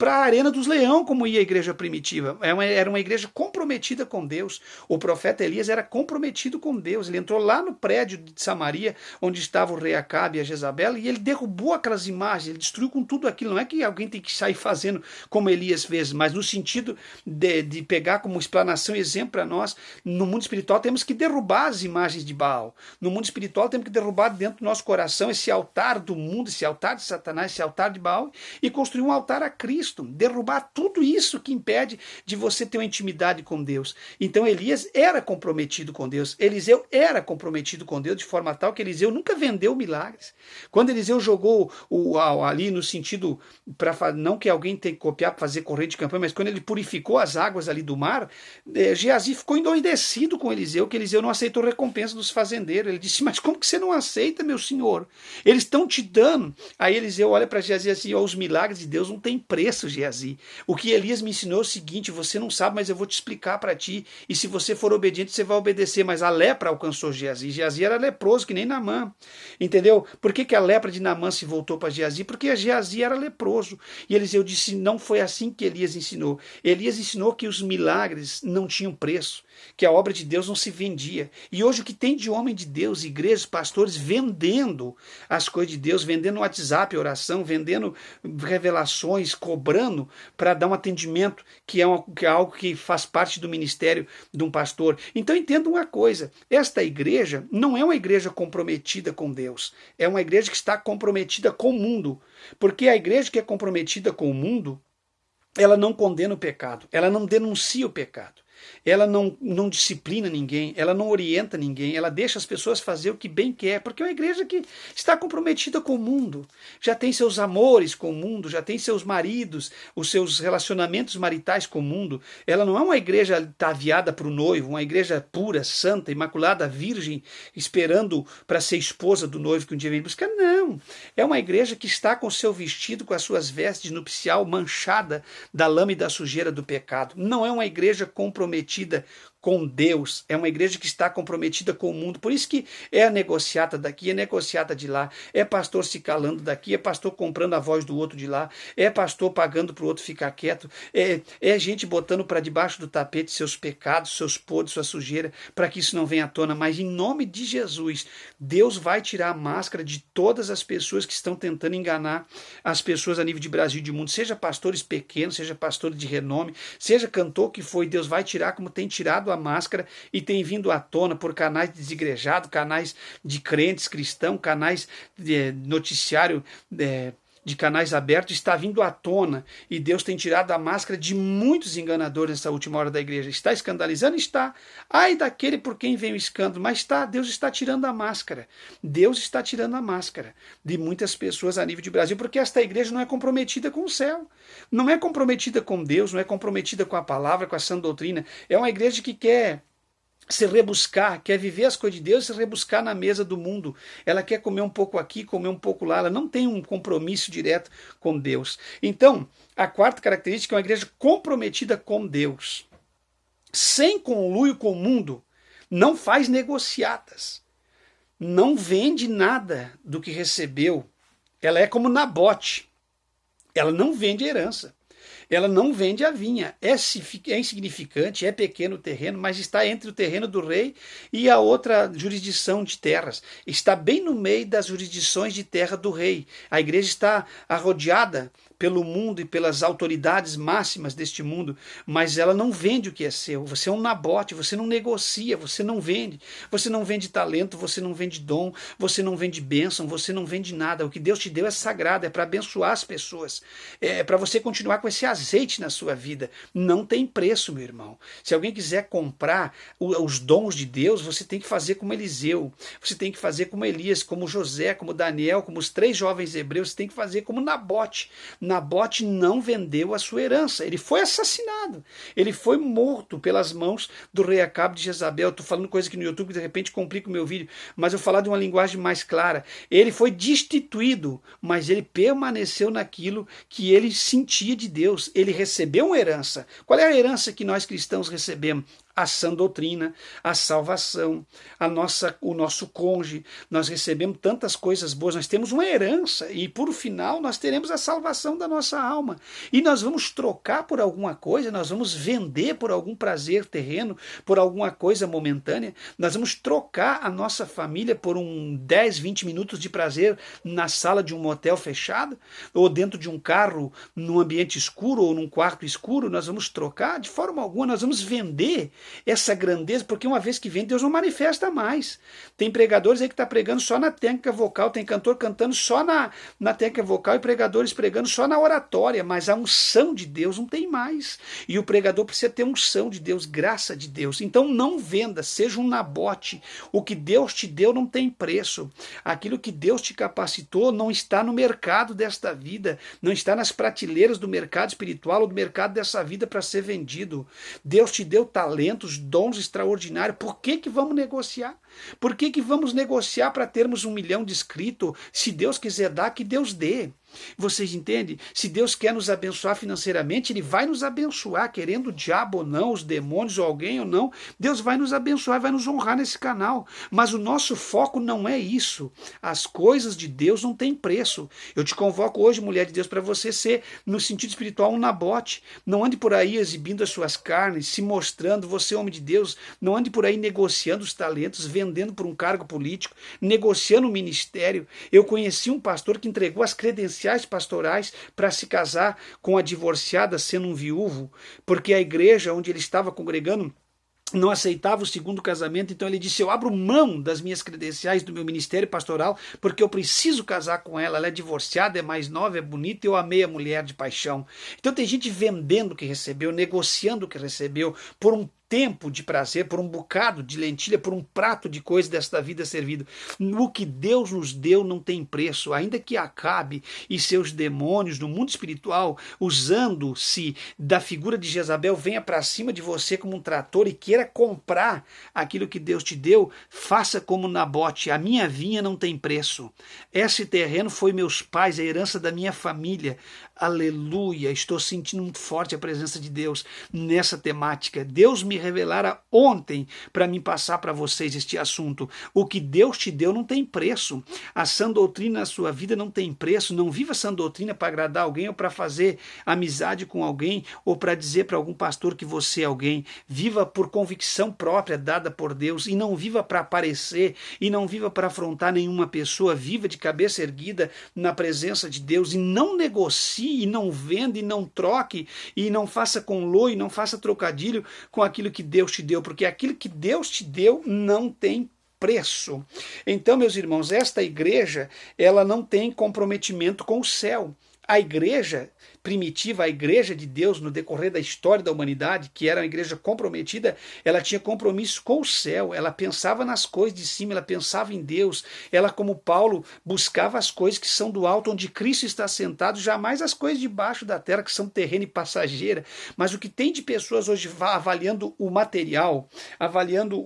a arena dos leões, como ia a igreja primitiva. Era uma igreja comprometida com Deus. O profeta Elias era comprometido com Deus. Ele entrou lá no prédio de Samaria, onde estava o rei Acabe e a Jezabel, e ele derrubou aquelas imagens, ele destruiu com tudo aquilo. Não é que alguém tem que sair fazendo como Elias fez, mas no sentido de pegar como explanação e exemplo para nós, no mundo espiritual temos que derrubar as imagens de Baal. No mundo espiritual temos que derrubar dentro do nosso coração esse altar do mundo, esse altar de Satanás, esse altar de Baal, e construir um altar a Cristo. Derrubar tudo isso que impede de você ter uma intimidade com Deus. Então Elias era comprometido com Deus. Eliseu era comprometido com Deus de forma tal que Eliseu nunca vendeu milagres. Quando Eliseu jogou ali no sentido, não que alguém tenha que copiar para fazer corrente de campanha, mas quando ele purificou as águas ali do mar, Geazi ficou endoidecido com Eliseu, que Eliseu não aceitou recompensa dos fazendeiros. Ele disse, mas como que você não aceita, meu senhor? Eles estão te dando. Aí Eliseu olha para Geazi assim, os milagres de Deus não têm preço, Geazi. O que Elias me ensinou é o seguinte, você não sabe, mas eu vou te explicar para ti, e se você for obediente, você vai obedecer. Mas a lepra alcançou Geazi. Geazi era leproso, que nem Naamã. Entendeu? Por que a lepra de Naamã se voltou para Geazi? Porque Geazi era leproso. E Eliseu disse, não foi assim que Elias ensinou. Elias ensinou que os milagres não tinham preço, que a obra de Deus não se vendia. E hoje o que tem de homem de Deus, igrejas, pastores, vendendo as coisas de Deus, vendendo WhatsApp, oração, vendendo revelações, cobrando para dar um atendimento que é algo que faz parte do ministério de um pastor. Então entenda uma coisa, esta igreja não é uma igreja comprometida com Deus, é uma igreja que está comprometida com o mundo, porque a igreja que é comprometida com o mundo, ela não condena o pecado, ela não denuncia o pecado. Ela não disciplina ninguém, ela não orienta ninguém, ela deixa as pessoas fazer o que bem quer, porque é uma igreja que está comprometida com o mundo, já tem seus amores com o mundo, já tem seus maridos, os seus relacionamentos maritais com o mundo. Ela não é uma igreja ataviada para o noivo, uma igreja pura, santa, imaculada, virgem, esperando para ser esposa do noivo que um dia vem buscar. Não, é uma igreja que está com o seu vestido, com as suas vestes nupcial manchada da lama e da sujeira do pecado. Não é uma igreja comprometida com Deus, é uma igreja que está comprometida com o mundo. Por isso que é a negociata daqui, é negociata de lá, é pastor se calando daqui, é pastor comprando a voz do outro de lá, é pastor pagando para o outro ficar quieto, é gente botando para debaixo do tapete seus pecados, seus podres, sua sujeira, para que isso não venha à tona. Mas em nome de Jesus, Deus vai tirar a máscara de todas as pessoas que estão tentando enganar as pessoas a nível de Brasil e de mundo, seja pastores pequenos, seja pastores de renome, seja cantor que foi, Deus vai tirar como tem tirado a máscara e tem vindo à tona por canais desigrejados, canais de crentes cristãos, canais de noticiário de canais abertos, está vindo à tona, e Deus tem tirado a máscara de muitos enganadores nessa última hora da igreja. Está escandalizando? Está. Ai daquele por quem vem o escândalo, mas está, Deus está tirando a máscara. Deus está tirando a máscara de muitas pessoas a nível de Brasil, porque esta igreja não é comprometida com o céu, não é comprometida com Deus, não é comprometida com a palavra, com a sã doutrina. É uma igreja que quer se rebuscar, quer viver as coisas de Deus e se rebuscar na mesa do mundo. Ela quer comer um pouco aqui, comer um pouco lá, ela não tem um compromisso direto com Deus. Então, a quarta característica é uma igreja comprometida com Deus. Sem conluio com o mundo, não faz negociatas, não vende nada do que recebeu. Ela é como Nabote, ela não vende herança. Ela não vende a vinha, é insignificante, é pequeno o terreno, mas está entre o terreno do rei e a outra jurisdição de terras. Está bem no meio das jurisdições de terra do rei. A igreja está arrodeada pelo mundo e pelas autoridades máximas deste mundo, mas ela não vende o que é seu. Você é um Nabote, você não negocia, você não vende. Você não vende talento, você não vende dom, você não vende bênção, você não vende nada. O que Deus te deu é sagrado, é para abençoar as pessoas, é para você continuar com esse azeite na sua vida. Não tem preço, meu irmão. Se alguém quiser comprar os dons de Deus, você tem que fazer como Eliseu, você tem que fazer como Elias, como José, como Daniel, como os 3 jovens hebreus, você tem que fazer como Nabote. Nabote não vendeu a sua herança, ele foi assassinado, ele foi morto pelas mãos do rei Acabe de Jezabel. Estou falando coisa que no YouTube de repente complica o meu vídeo, mas eu vou falar de uma linguagem mais clara. Ele foi destituído, mas ele permaneceu naquilo que ele sentia de Deus. Ele recebeu uma herança. Qual é a herança que nós cristãos recebemos? A sã doutrina, a salvação, o nosso cônjuge. Nós recebemos tantas coisas boas, nós temos uma herança e por final nós teremos a salvação da nossa alma. E nós vamos trocar por alguma coisa, nós vamos vender por algum prazer terreno, por alguma coisa momentânea, nós vamos trocar a nossa família por 10, 20 minutos de prazer na sala de um motel fechado, ou dentro de um carro num ambiente escuro ou num quarto escuro. Nós vamos trocar de forma alguma, nós vamos vender essa grandeza, porque uma vez que vem, Deus não manifesta mais. Tem pregadores aí que estão pregando só na técnica vocal, tem cantor cantando só na técnica vocal e pregadores pregando só na oratória, mas a unção de Deus não tem mais. E o pregador precisa ter unção de Deus, graça de Deus. Então não venda, seja um Nabote. O que Deus te deu não tem preço. Aquilo que Deus te capacitou não está no mercado desta vida, não está nas prateleiras do mercado espiritual ou do mercado dessa vida para ser vendido. Deus te deu talentos, dons extraordinários. Por que vamos negociar? Por que vamos negociar para termos 1 milhão de inscritos? Se Deus quiser dar, que Deus dê. Vocês entendem? Se Deus quer nos abençoar financeiramente, Ele vai nos abençoar, querendo o diabo ou não, os demônios ou alguém ou não. Deus vai nos abençoar, vai nos honrar nesse canal. Mas o nosso foco não é isso. As coisas de Deus não têm preço. Eu te convoco hoje, mulher de Deus, para você ser, no sentido espiritual, um Nabote. Não ande por aí exibindo as suas carnes, se mostrando, você homem de Deus. Não ande por aí negociando os talentos, vendendo por um cargo político, negociando o ministério. Eu conheci um pastor que entregou as credenciais pastorais para se casar com a divorciada, sendo um viúvo, porque a igreja onde ele estava congregando não aceitava o segundo casamento. Então ele disse: eu abro mão das minhas credenciais do meu ministério pastoral porque eu preciso casar com ela. Ela é divorciada, é mais nova, é bonita, eu amei a mulher de paixão. Então tem gente vendendo o que recebeu, negociando o que recebeu por um tempo de prazer, por um bocado de lentilha, por um prato de coisa desta vida servido. O que Deus nos deu não tem preço, ainda que Acabe e seus demônios no mundo espiritual, usando-se da figura de Jezabel, venha para cima de você como um trator e queira comprar aquilo que Deus te deu. Faça como Nabote: a minha vinha não tem preço, esse terreno foi meus pais, a herança da minha família. Aleluia, estou sentindo muito forte a presença de Deus nessa temática. Deus me revelara ontem para mim passar para vocês este assunto. O que Deus te deu não tem preço. A sã doutrina na sua vida não tem preço. Não viva sã doutrina para agradar alguém ou para fazer amizade com alguém ou para dizer para algum pastor que você é alguém. Viva por convicção própria dada por Deus e não viva para aparecer e não viva para afrontar nenhuma pessoa. Viva de cabeça erguida na presença de Deus e não negocie e não venda e não troque e não faça conluio e não faça trocadilho com aquilo que Deus te deu, porque aquilo que Deus te deu não tem preço. Então, meus irmãos, esta igreja, ela não tem comprometimento com o céu. A igreja primitiva, a igreja de Deus no decorrer da história da humanidade, que era uma igreja comprometida, ela tinha compromisso com o céu, ela pensava nas coisas de cima, ela pensava em Deus, ela, como Paulo, buscava as coisas que são do alto, onde Cristo está sentado, jamais as coisas de baixo da terra, que são terreno e passageira. Mas o que tem de pessoas hoje avaliando o material, avaliando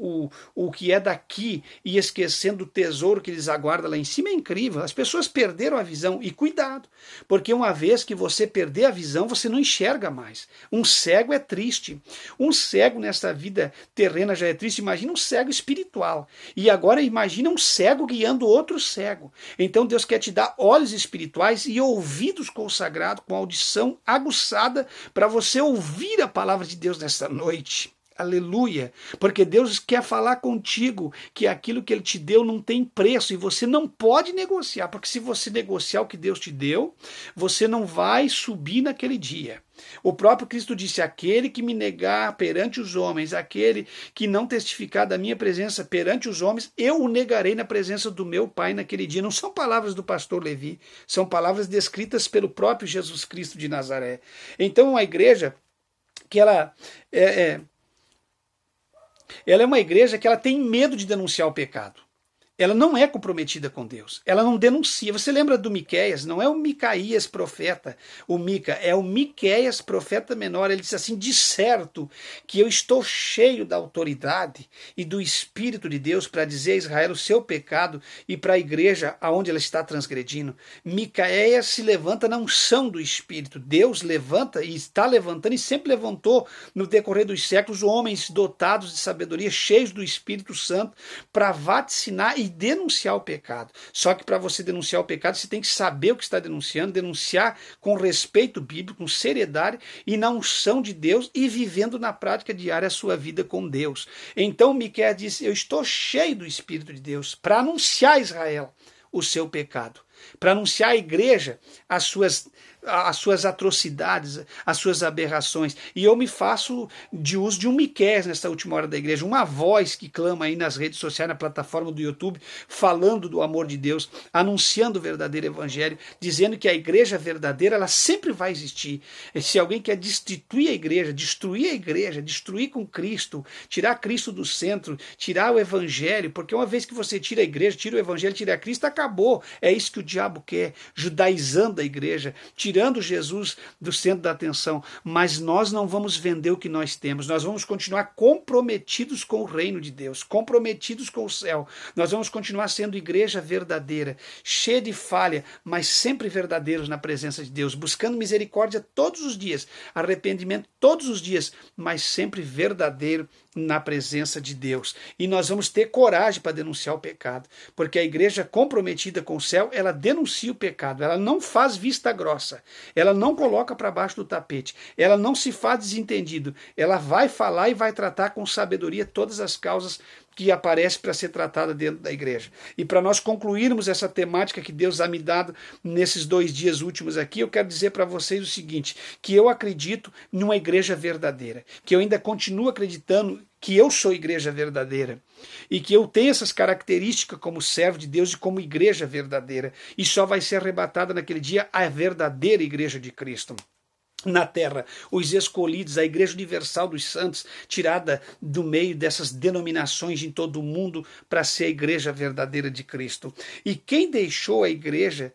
o que é daqui e esquecendo o tesouro que eles aguardam lá em cima, é incrível. As pessoas perderam a visão, e cuidado, porque uma vez que você perder a visão, você não enxerga mais. Um cego é triste. Um cego nessa vida terrena já é triste. Imagina um cego espiritual. E agora imagina um cego guiando outro cego. Então Deus quer te dar olhos espirituais e ouvidos consagrados, com audição aguçada, para você ouvir a palavra de Deus nessa noite. Aleluia, porque Deus quer falar contigo que aquilo que Ele te deu não tem preço e você não pode negociar, porque se você negociar o que Deus te deu, você não vai subir naquele dia. O próprio Cristo disse: aquele que me negar perante os homens, aquele que não testificar da minha presença perante os homens, eu o negarei na presença do meu Pai naquele dia. Não são palavras do pastor Levi, são palavras descritas pelo próprio Jesus Cristo de Nazaré. Então, a igreja que ela é uma igreja que ela tem medo de denunciar o pecado. Ela não é comprometida com Deus. Ela não denuncia. Você lembra do Miqueias? Não é o Micaías profeta, o Mica, é o Miqueias profeta menor. Ele diz assim: de certo que eu estou cheio da autoridade e do Espírito de Deus para dizer a Israel o seu pecado e para a igreja aonde ela está transgredindo. Miqueias se levanta na unção do Espírito. Deus levanta e está levantando e sempre levantou no decorrer dos séculos homens dotados de sabedoria, cheios do Espírito Santo, para vaticinar e denunciar o pecado. Só que para você denunciar o pecado, você tem que saber o que está denunciando, denunciar com respeito bíblico, com seriedade e na unção de Deus e vivendo na prática diária a sua vida com Deus. Então Miqueias diz: eu estou cheio do Espírito de Deus para anunciar a Israel o seu pecado, para anunciar à igreja as suas atrocidades, as suas aberrações. E eu me faço de uso de um Miqueias nesta última hora da igreja, uma voz que clama aí nas redes sociais, na plataforma do YouTube, falando do amor de Deus, anunciando o verdadeiro evangelho, dizendo que a igreja verdadeira, ela sempre vai existir. E se alguém quer destituir a igreja, destruir com Cristo, tirar Cristo do centro, tirar o evangelho, porque uma vez que você tira a igreja, tira o evangelho, tira Cristo, acabou. É isso que o diabo quer, judaizando a igreja, tirando Jesus do centro da atenção. Mas nós não vamos vender o que nós temos, nós vamos continuar comprometidos com o reino de Deus, comprometidos com o céu. Nós vamos continuar sendo igreja verdadeira, cheia de falha, mas sempre verdadeiros na presença de Deus, buscando misericórdia todos os dias, arrependimento todos os dias, mas sempre verdadeiro na presença de Deus. E nós vamos ter coragem para denunciar o pecado, porque a igreja comprometida com o céu, ela denuncia o pecado, ela não faz vista grossa, ela não coloca para baixo do tapete, ela não se faz desentendido, ela vai falar e vai tratar com sabedoria todas as causas que aparecem para ser tratada dentro da igreja. E para nós concluirmos essa temática que Deus ha me dado nesses 2 dias últimos aqui, eu quero dizer para vocês o seguinte, que eu acredito numa igreja verdadeira, que eu ainda continuo acreditando que eu sou igreja verdadeira e que eu tenho essas características como servo de Deus e como igreja verdadeira, e só vai ser arrebatada naquele dia a verdadeira igreja de Cristo na terra, os escolhidos, a igreja universal dos santos, tirada do meio dessas denominações em todo o mundo para ser a igreja verdadeira de Cristo. E quem deixou a igreja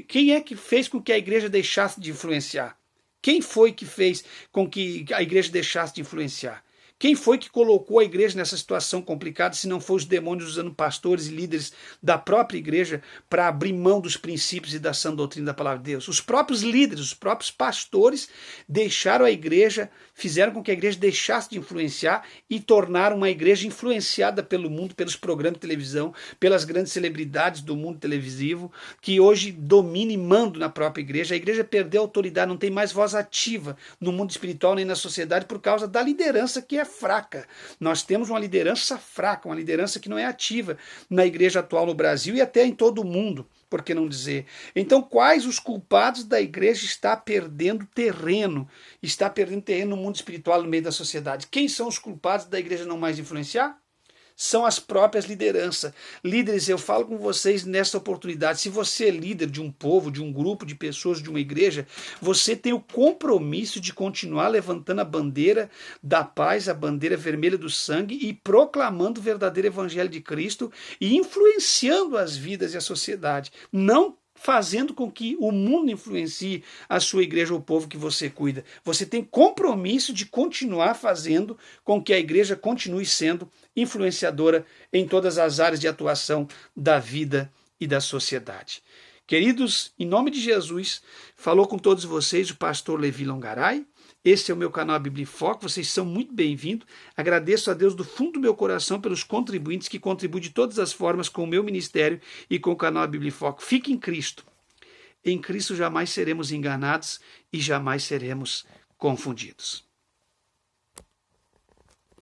quem é que fez com que a igreja deixasse de influenciar? Quem foi que fez com que a igreja deixasse de influenciar? Quem foi que colocou a igreja nessa situação complicada, se não foram os demônios usando pastores e líderes da própria igreja para abrir mão dos princípios e da sã doutrina da palavra de Deus? Os próprios líderes, os próprios pastores deixaram a igreja, fizeram com que a igreja deixasse de influenciar e tornaram uma igreja influenciada pelo mundo, pelos programas de televisão, pelas grandes celebridades do mundo televisivo, que hoje dominam e mandam na própria igreja. A igreja perdeu a autoridade, não tem mais voz ativa no mundo espiritual nem na sociedade por causa da liderança que é fraca. Nós temos uma liderança fraca, uma liderança que não é ativa na igreja atual no Brasil e até em todo o mundo, por que não dizer? Então, quais os culpados da igreja está perdendo terreno no mundo espiritual, no meio da sociedade? Quem são os culpados da igreja não mais influenciar? São as próprias lideranças. Líderes, eu falo com vocês nessa oportunidade, se você é líder de um povo, de um grupo de pessoas, de uma igreja, você tem o compromisso de continuar levantando a bandeira da paz, a bandeira vermelha do sangue e proclamando o verdadeiro evangelho de Cristo e influenciando as vidas e a sociedade. Não fazendo com que o mundo influencie a sua igreja ou o povo que você cuida. Você tem compromisso de continuar fazendo com que a igreja continue sendo influenciadora em todas as áreas de atuação da vida e da sociedade. Queridos, em nome de Jesus, falou com todos vocês o pastor Levi Longaray. Esse é o meu canal Biblifoco, vocês são muito bem-vindos. Agradeço a Deus do fundo do meu coração pelos contribuintes que contribuem de todas as formas com o meu ministério e com o canal Biblifoco. Fique em Cristo. Em Cristo jamais seremos enganados e jamais seremos confundidos.